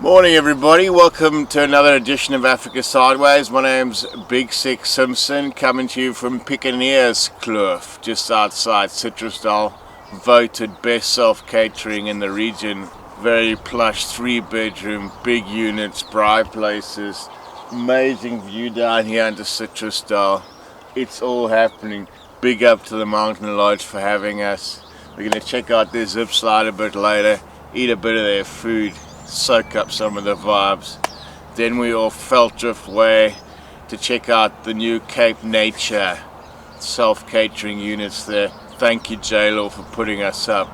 Morning everybody, welcome to another edition of Africa Sideways. My name's Big Six Simpson, coming to you from Piekenierskloof, just outside Citrusdal, voted best self-catering in the region. Very plush, 3-bedroom, big units, bright places, amazing view down here into Citrusdal. It's all happening. Big up to the Mountain Lodge for having us. We're going to check out their zip slide a bit later, eat a bit of their food, soak up some of the vibes. Then we all felt drift way to check out the new Cape Nature self-catering units there. Thank you JLaw for putting us up.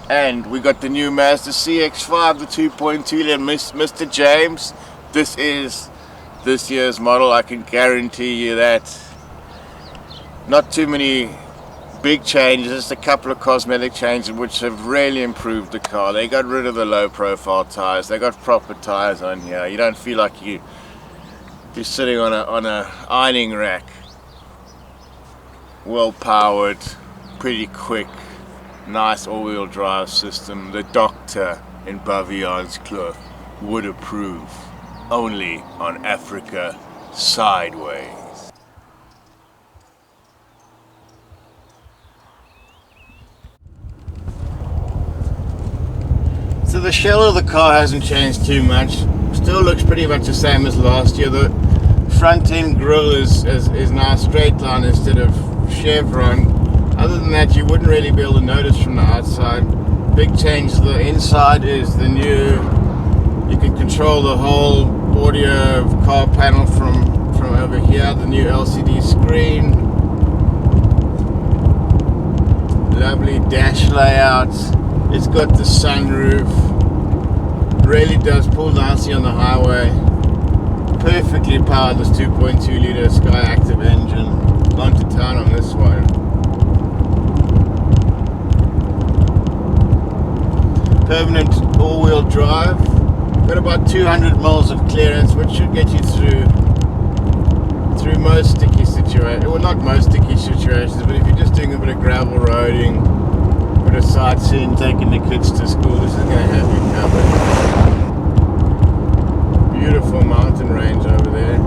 And we got the new Mazda CX5, the 2.2 liter. Mr. James, this is this year's model, I can guarantee you that. Not too many big changes, just a couple of cosmetic changes which have really improved the car. They got rid of the low profile tires, they got proper tires on here. You don't feel like you're sitting on a ironing rack. Well powered, pretty quick, nice all-wheel drive system. The doctor in Piekenierskloof would approve. Only on Africa Sideways. So the shell of the car hasn't changed too much. Still looks pretty much the same as last year. The front end grille is now straight line instead of chevron. Other than that, you wouldn't really be able to notice from the outside. Big change to the inside is the new, you can control the whole audio car panel from over here. The new LCD screen. Lovely dash layouts. It's got the sunroof, really does pull nicely on the highway. Perfectly powered, this 2.2 litre Sky Active engine. Gone to town on this one. Permanent all-wheel drive. Got about 200 miles of clearance, which should get you through most sticky situations. Well, not most sticky situations, but if you're just doing a bit of gravel roading, bit of sightseeing, taking the kids to school, this is going to have you covered. Beautiful mountain range over there.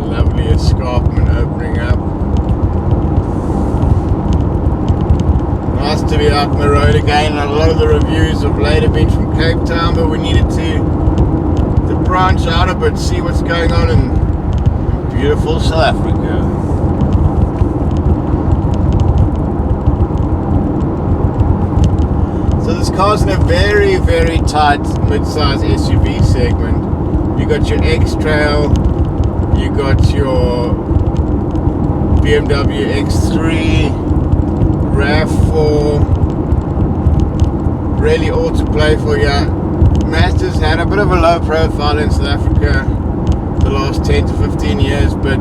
Lovely escarpment opening up. Nice to be out on the road again. A lot of the reviews have later been from Cape Town, but we needed to branch out a bit, see what's going on in beautiful South Africa. So this car's in a very, very tight mid-size SUV segment. You got your X-Trail, you got your BMW X3, RAV4, really all to play for you. Mazda's had a bit of a low profile in South Africa the last 10 to 15 years, but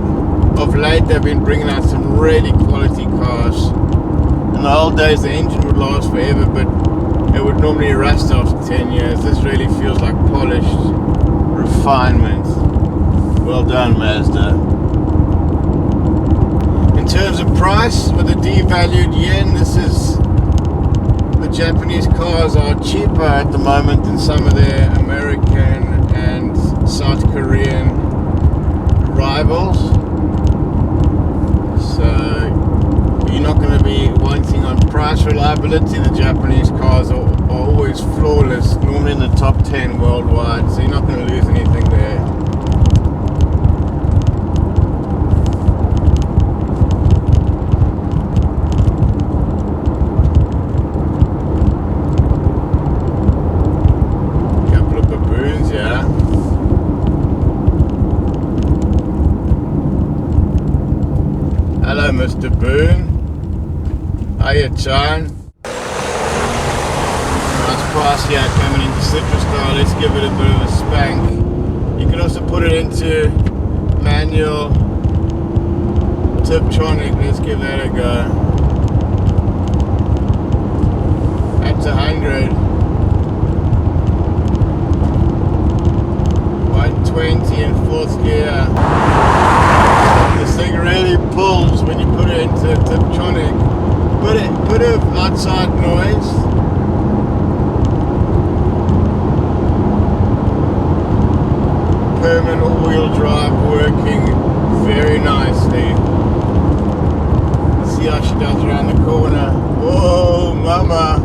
of late they've been bringing out some really quality cars. In the old days the engine would last forever, but it would normally rust after 10 years. This really feels like polished refinement. Well done, Mazda. In terms of price, with the devalued yen, the Japanese cars are cheaper at the moment than some of their American and South Korean rivals. So you're not going to be wanting on price reliability. The Japanese cars are always flawless, normally in the top 10 worldwide, so you're not going to lose anything there. Couple of baboons, yeah. Hello, Mr. Boone. Hiya, John. Nice price here coming into Citrusdal. Let's give it a bit of a spank. You can also put it into manual, Tiptronic. Let's give that a go. That's 100. 120 in 4th gear. This thing really pulls when you put it into Tiptronic. Bit of outside noise, Oklahoma.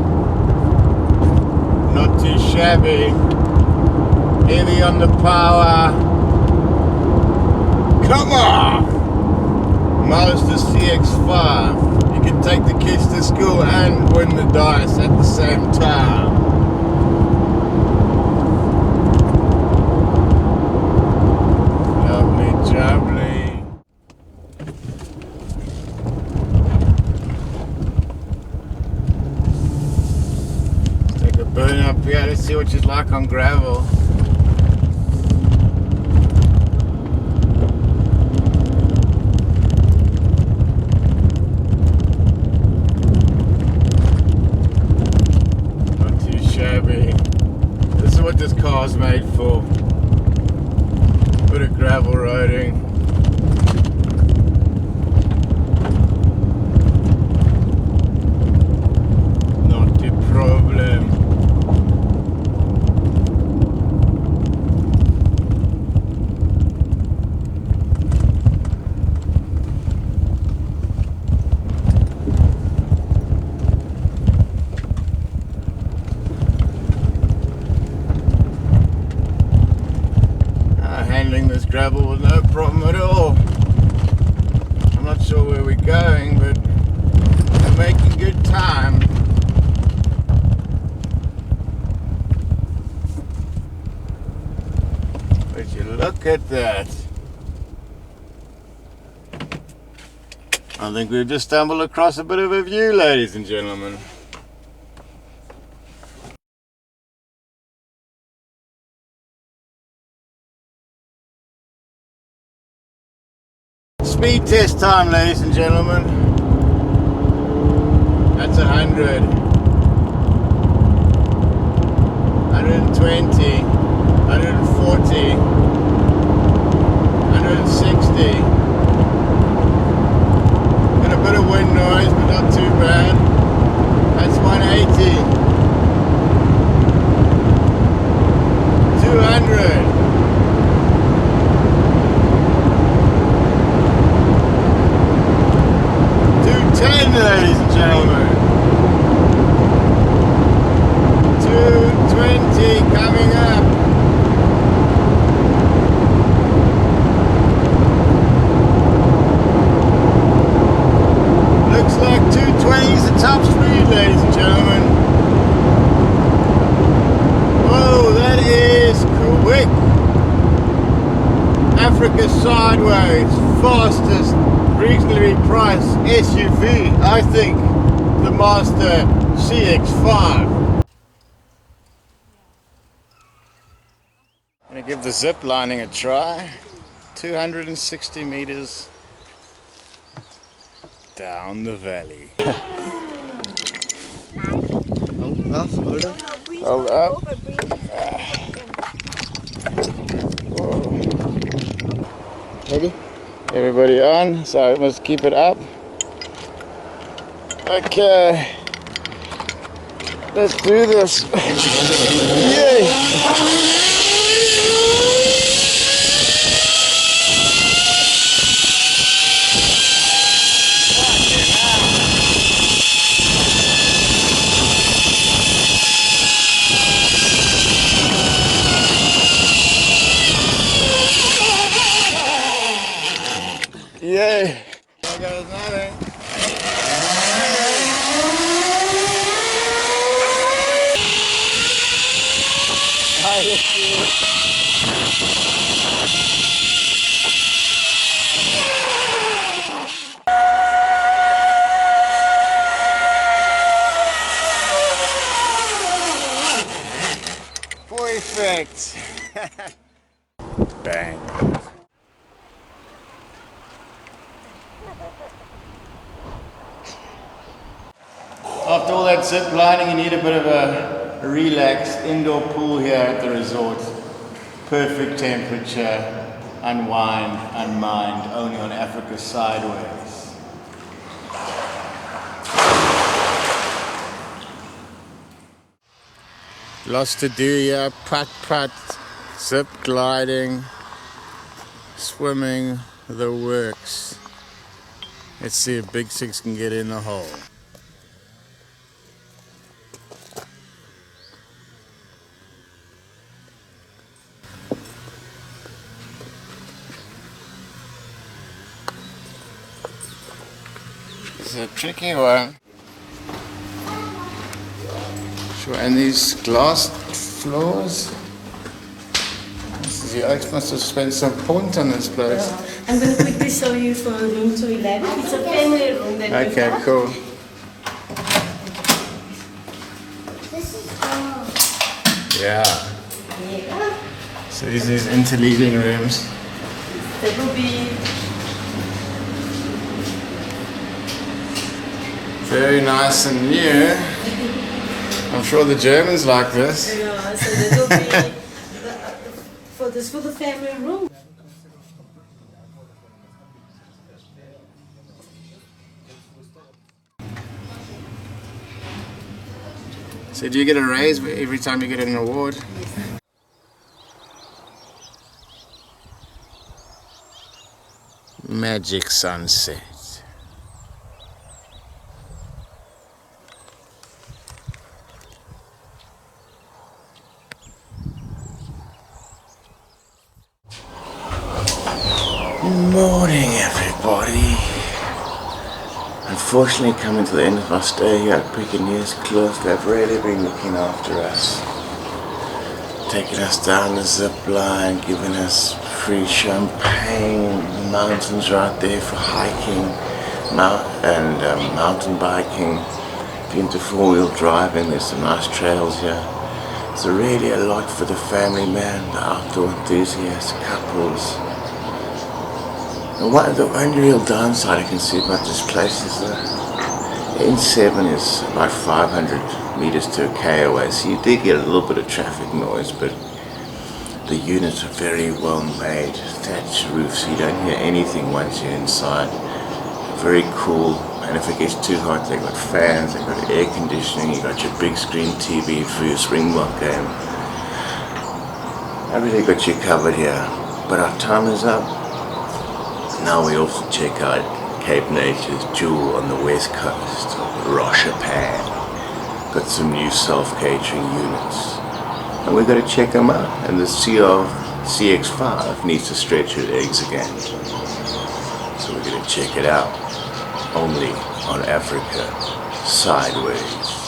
Not too shabby. Heavy on the power. Come on! Mazda CX5. You can take the kids to school and win the dice at the same time. Lovely jubbly. Let's take a burn up here. Let's see what she's like on gravel. This is what this car's made for. Bit of gravel riding. Not a problem. Handling this gravel with no problem at all. I'm not sure where we're going, but we're making good time. Would you look at that? I think we've just stumbled across a bit of a view, ladies and gentlemen. Speed test time, ladies and gentlemen. That's 100, 120, 140, 160. Got a bit of wind noise, but not too bad. That's 180, 200. 10, ladies and gentlemen. 220 coming up. Looks like 220 is the top speed, ladies and gentlemen. Oh, that is quick. Africa sideways, fastest reasonably priced SUV, I think, the Mazda CX5. I'm going to give the zip lining a try. 260 meters down the valley. Hold up. Ready? Everybody on, so I must keep it up. Okay, let's do this. Yay! Yay! I got another. Perfect. Bang. After all that zip lining, you need a bit of a relaxed indoor pool here at the resort. Perfect temperature, unwind, unmind, only on Africa sideways. Lots to do here, putt, zip gliding, swimming, the works. Let's see if Big Six can get in the hole. is a tricky one. Sure, and these glass floors. The Alex must have spent some point on this place. Yeah. I'm going to quickly show you for room 211. It's a family room that we Okay, have. cool. This is all. Yeah. Yeah. So these are interleaving rooms. That will be Very nice and new. I'm sure the Germans like this. so that will be for the family room. So do you get a raise every time you get an award? Magic sunset. Morning, everybody. Unfortunately, coming to the end of our stay here at Piekenierskloof, they've really been looking after us, taking us down the zip line, giving us free champagne, the mountains right there for hiking, and mountain biking, into four-wheel driving. There's some nice trails here. So really a lot for the family man, the outdoor enthusiasts, couples. And the only real downside I can see about this place is the N7 is about 500 meters to a K away, so you do get a little bit of traffic noise, but the units are very well made, thatched roofs, so you don't hear anything once you're inside. Very cool, and if it gets too hot, they've got fans, they've got air conditioning, you've got your big screen TV for your Springbok game. I really got you covered here, but our time is up. Now we also check out Cape Nature's jewel on the west coast of Rocherpan. Got some new self-catering units, and we've got to check them out. And the CX5 needs to stretch her legs again, so we're going to check it out. Only on Africa Sideways.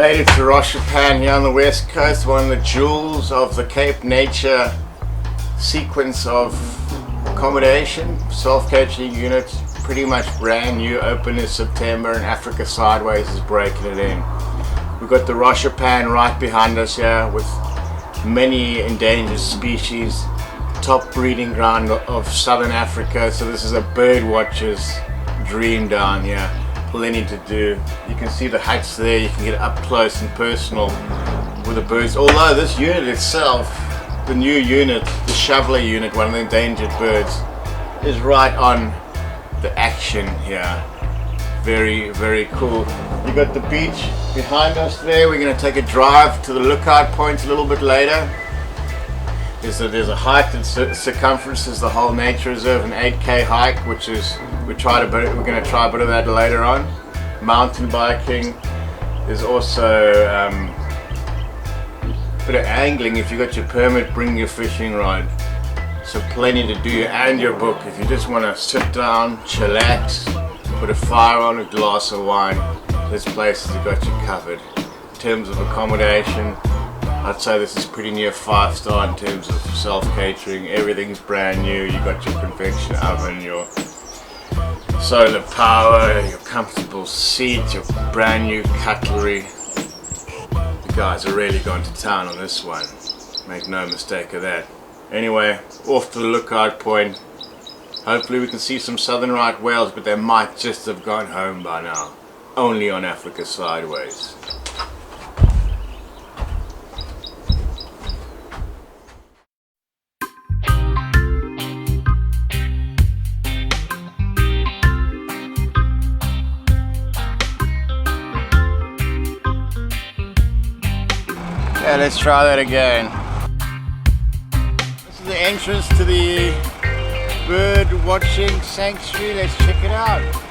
Made it to Rocherpan here on the west coast, one of the jewels of the Cape Nature sequence of accommodation. Self-catering unit, pretty much brand new, opened in September, and Africa Sideways is breaking it in. We've got the Rocherpan right behind us here with many endangered species, top breeding ground of southern Africa, so this is a bird watcher's dream down here. Plenty to do. You can see the huts there, you can get up close and personal with the birds. Although this unit itself, the new unit, the shoveler unit, one of the endangered birds, is right on the action here. Very, very cool. You got the beach behind us there. We're going to take a drive to the lookout point a little bit later. There's a hike that circumferences the whole nature reserve, an 8K hike, which is we're going to try a bit of that later on. Mountain biking. There's also a bit of angling. If you got your permit, bring your fishing rod. So plenty to do, and your book. If you just want to sit down, chillax, put a fire on, a glass of wine, this place has got you covered. In terms of accommodation, I'd say this is pretty near 5-star in terms of self-catering. Everything's brand new. You got your convection oven, your solar power, your comfortable seat, your brand new cutlery. The guys are really going to town on this one. Make no mistake of that. Anyway, off to the lookout point. Hopefully we can see some southern right whales, but they might just have gone home by now. Only on Africa Sideways. Yeah, let's try that again. This is the entrance to the bird watching sanctuary. Let's check it out.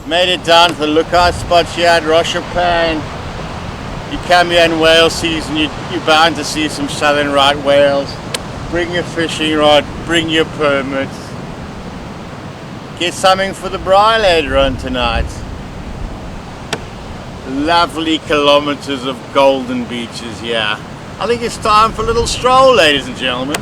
Made it down to the lookout spot here at Rocherpan. You come here in whale season, you're bound to see some southern right whales. Bring your fishing rod, bring your permit. Get something for the braai later on tonight. Lovely kilometers of golden beaches here. I think it's time for a little stroll, ladies and gentlemen.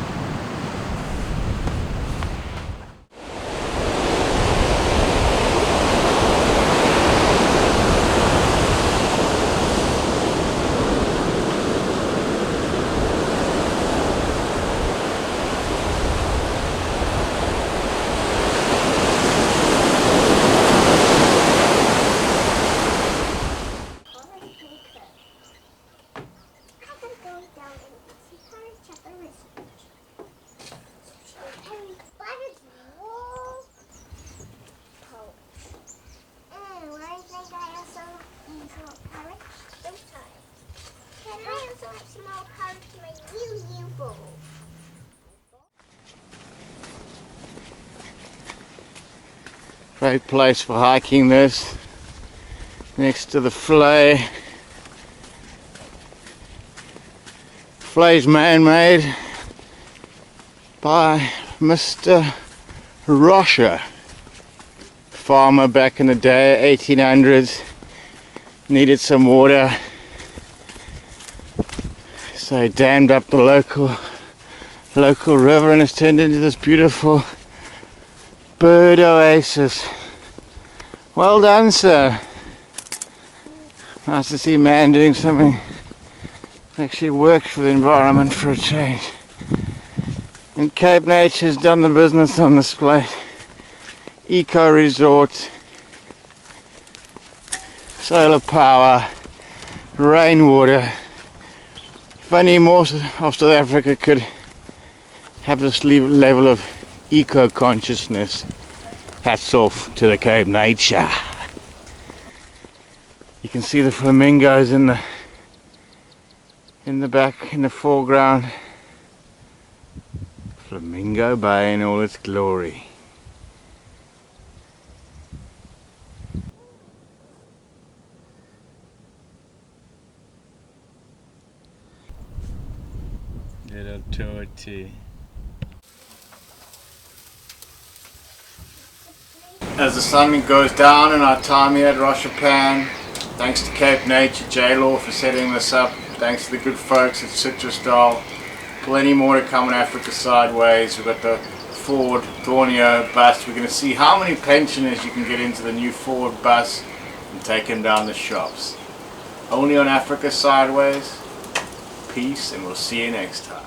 Great place for hiking this, next to the Flay. Flay's man-made by Mr. Rocher, farmer back in the day, 1800s, needed some water, so he dammed up the local river and it's turned into this beautiful bird oasis. Well done, sir. Nice to see a man doing something that actually works for the environment for a change. And Cape Nature's done the business on this place. Eco resort, solar power, rainwater. If only more of South Africa could have this level of eco consciousness. Hats off to the Cape Nature. You can see the flamingos in the back, in the foreground. Flamingo Bay in all its glory. Little torty. As the sun goes down in our time here at Rocherpan, thanks to Cape Nature, J-Law for setting this up, thanks to the good folks at Citrusdal. Plenty more to come in Africa Sideways. We've got the Ford Thornio bus. We're going to see how many pensioners you can get into the new Ford bus and take them down the shops. Only on Africa Sideways. Peace, and we'll see you next time.